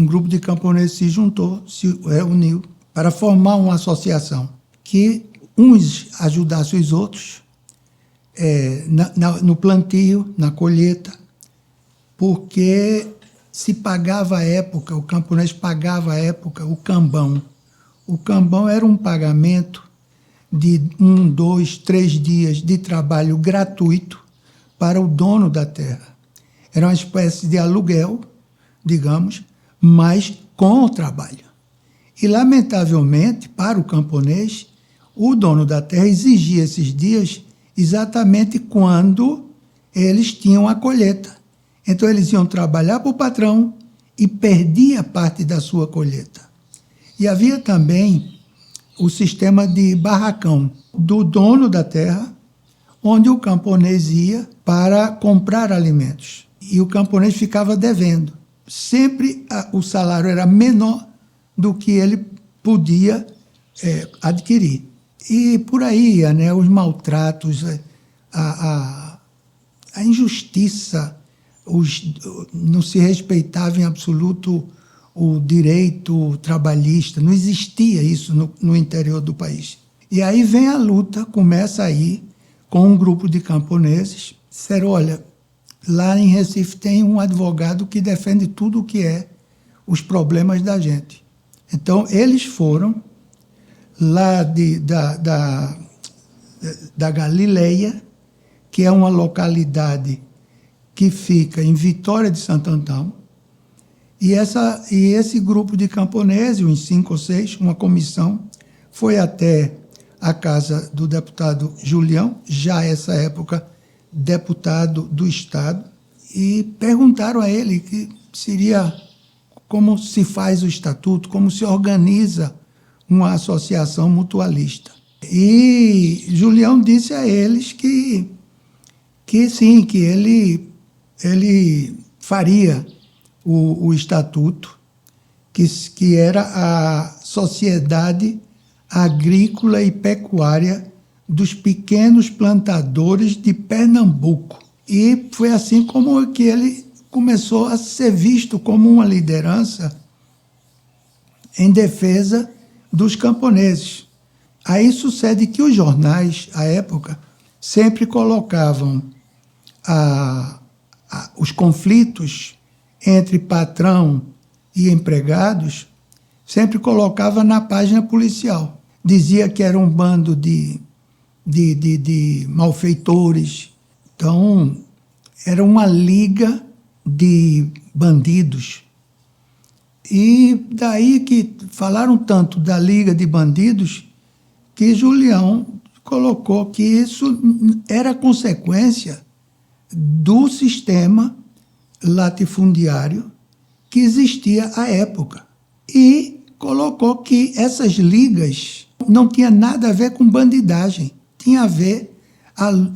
um grupo de camponeses se juntou, se reuniu para formar uma associação que uns ajudassem os outros no plantio, na colheita, porque se pagava à época, o camponês pagava à época o cambão. O cambão era um pagamento de 1, 2, 3 dias de trabalho gratuito para o dono da terra. Era uma espécie de aluguel, digamos, mas com o trabalho. E, lamentavelmente, para o camponês, o dono da terra exigia esses dias exatamente quando eles tinham a colheita. Então, eles iam trabalhar para o patrão e perdia parte da sua colheita. E havia também o sistema de barracão do dono da terra, onde o camponês ia para comprar alimentos. E o camponês ficava devendo. Sempre o salário era menor do que ele podia adquirir. E por aí ia, né, os maltratos, a injustiça, não se respeitava em absoluto o direito trabalhista, não existia isso no interior do país. E aí vem a luta, começa aí com um grupo de camponeses, disseram, olha, lá em Recife tem um advogado que defende tudo o que é os problemas da gente. Então, eles foram lá da Galileia, que é uma localidade que fica em Vitória de Santo Antão, e esse grupo de camponeses, uns 5 ou 6, uma comissão, foi até a casa do deputado Julião, já essa época deputado do Estado, e perguntaram a ele que seria como se faz o estatuto, como se organiza uma associação mutualista. E Julião disse a eles que sim, que ele faria o estatuto, que era a Sociedade Agrícola e Pecuária dos Pequenos Plantadores de Pernambuco. E foi assim como que ele começou a ser visto como uma liderança em defesa dos camponeses. Aí sucede que os jornais, à época, sempre colocavam os conflitos entre patrão e empregados, sempre colocava na página policial. Dizia que era um bando de malfeitores. Então, era uma liga de bandidos. E daí que falaram tanto da liga de bandidos que Julião colocou que isso era consequência do sistema latifundiário que existia à época. E colocou que essas ligas não tinha nada a ver com bandidagem, tinha a ver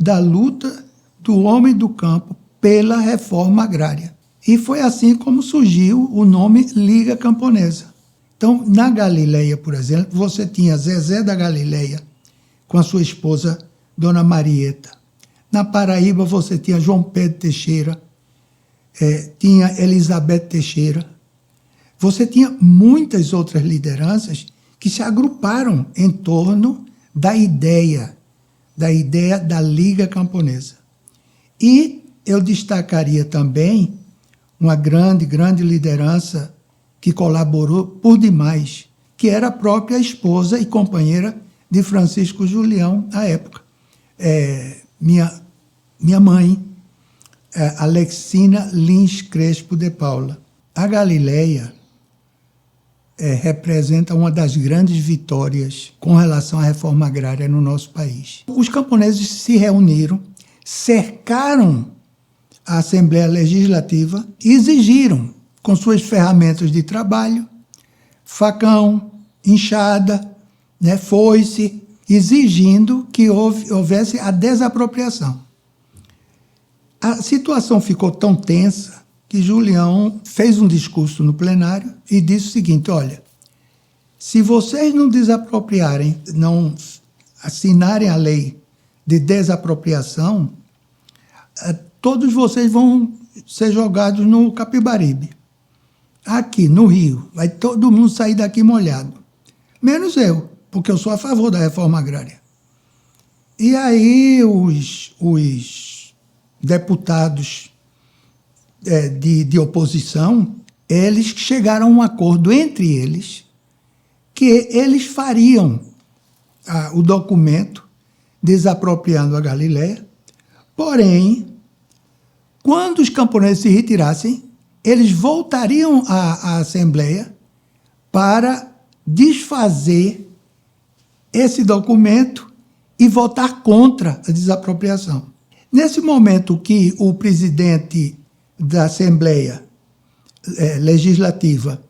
da luta do homem do campo pela reforma agrária. E foi assim como surgiu o nome Liga Camponesa. Então, na Galileia, por exemplo, você tinha Zezé da Galileia com a sua esposa, Dona Marieta. Na Paraíba, você tinha João Pedro Teixeira, tinha Elizabeth Teixeira. Você tinha muitas outras lideranças que se agruparam em torno da ideia da Liga Camponesa. E eu destacaria também uma grande liderança que colaborou por demais, que era a própria esposa e companheira de Francisco Julião à época. Minha mãe, Alexina Lins Crespo de Paula. A Galileia representa uma das grandes vitórias com relação à reforma agrária no nosso país. Os camponeses se reuniram, cercaram a Assembleia Legislativa e exigiram, com suas ferramentas de trabalho, facão, enxada, foice, exigindo que houvesse a desapropriação. A situação ficou tão tensa que Julião fez um discurso no plenário e disse o seguinte, olha, se vocês não desapropriarem, não assinarem a lei de desapropriação, todos vocês vão ser jogados no Capibaribe. aqui no Rio, vai todo mundo sair daqui molhado. Menos eu, porque eu sou a favor da reforma agrária. E aí os deputados de oposição, eles chegaram a um acordo entre eles que eles fariam o documento desapropriando a Galileia, porém, quando os camponeses se retirassem, eles voltariam à Assembleia para desfazer esse documento e votar contra a desapropriação. Nesse momento que o presidente da Assembleia Legislativa,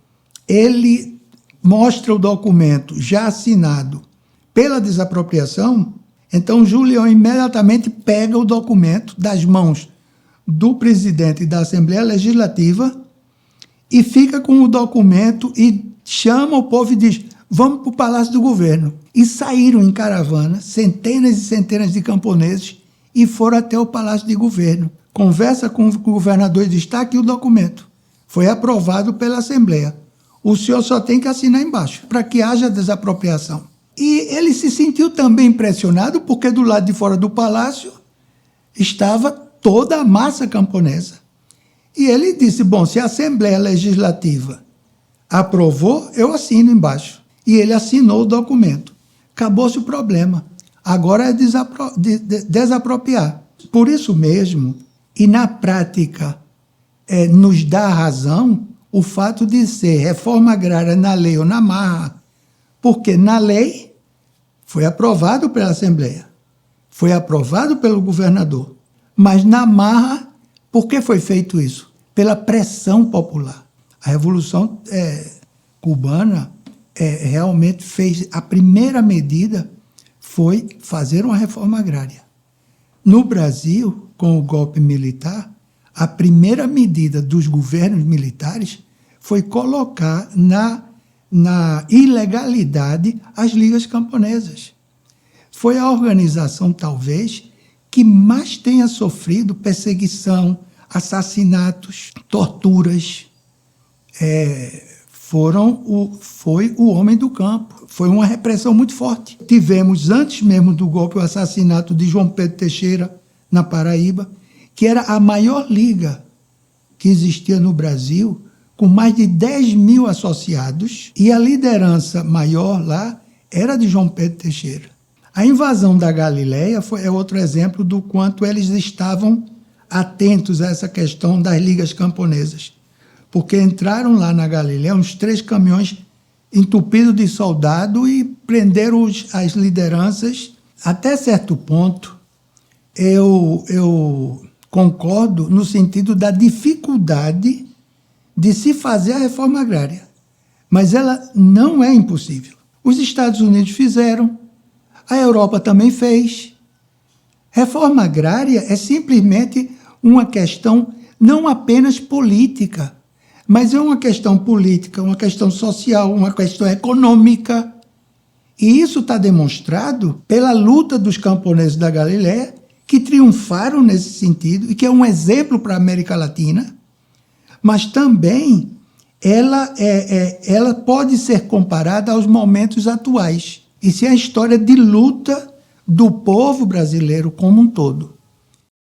ele mostra o documento já assinado pela desapropriação, então Julião imediatamente pega o documento das mãos do presidente da Assembleia Legislativa e fica com o documento e chama o povo e diz: vamos para o Palácio do Governo. E saíram em caravana, centenas e centenas de camponeses, e foram até o Palácio de Governo. Conversa com o governador e diz: está aqui o documento. Foi aprovado pela Assembleia. O senhor só tem que assinar embaixo, para que haja desapropriação. E ele se sentiu também impressionado, porque do lado de fora do palácio estava toda a massa camponesa. E ele disse: bom, se a Assembleia Legislativa aprovou, eu assino embaixo. E ele assinou o documento. Acabou-se o problema. Agora é desapropriar. Por isso mesmo, e na prática nos dá razão o fato de ser reforma agrária na lei ou na marra, porque na lei foi aprovado pela Assembleia, foi aprovado pelo governador, mas na marra, por que foi feito isso? Pela pressão popular. A Revolução Cubana realmente fez, a primeira medida foi fazer uma reforma agrária. No Brasil, com o golpe militar, a primeira medida dos governos militares foi colocar na ilegalidade as ligas camponesas. Foi a organização, talvez, que mais tenha sofrido perseguição, assassinatos, torturas. Foi o homem do campo. Foi uma repressão muito forte. Tivemos, antes mesmo do golpe, o assassinato de João Pedro Teixeira, na Paraíba, que era a maior liga que existia no Brasil, com mais de 10 mil associados, e a liderança maior lá era de João Pedro Teixeira. A invasão da Galileia é outro exemplo do quanto eles estavam atentos a essa questão das ligas camponesas, porque entraram lá na Galileia uns 3 caminhões entupidos de soldado e prenderam as lideranças. Até certo ponto, eu concordo no sentido da dificuldade de se fazer a reforma agrária, mas ela não é impossível. Os Estados Unidos fizeram, a Europa também fez. Reforma agrária é simplesmente uma questão não apenas política, mas é uma questão política, uma questão social, uma questão econômica. E isso está demonstrado pela luta dos camponeses da Galileia, que triunfaram nesse sentido e que é um exemplo para a América Latina, mas também ela pode ser comparada aos momentos atuais. Isso é a história de luta do povo brasileiro como um todo.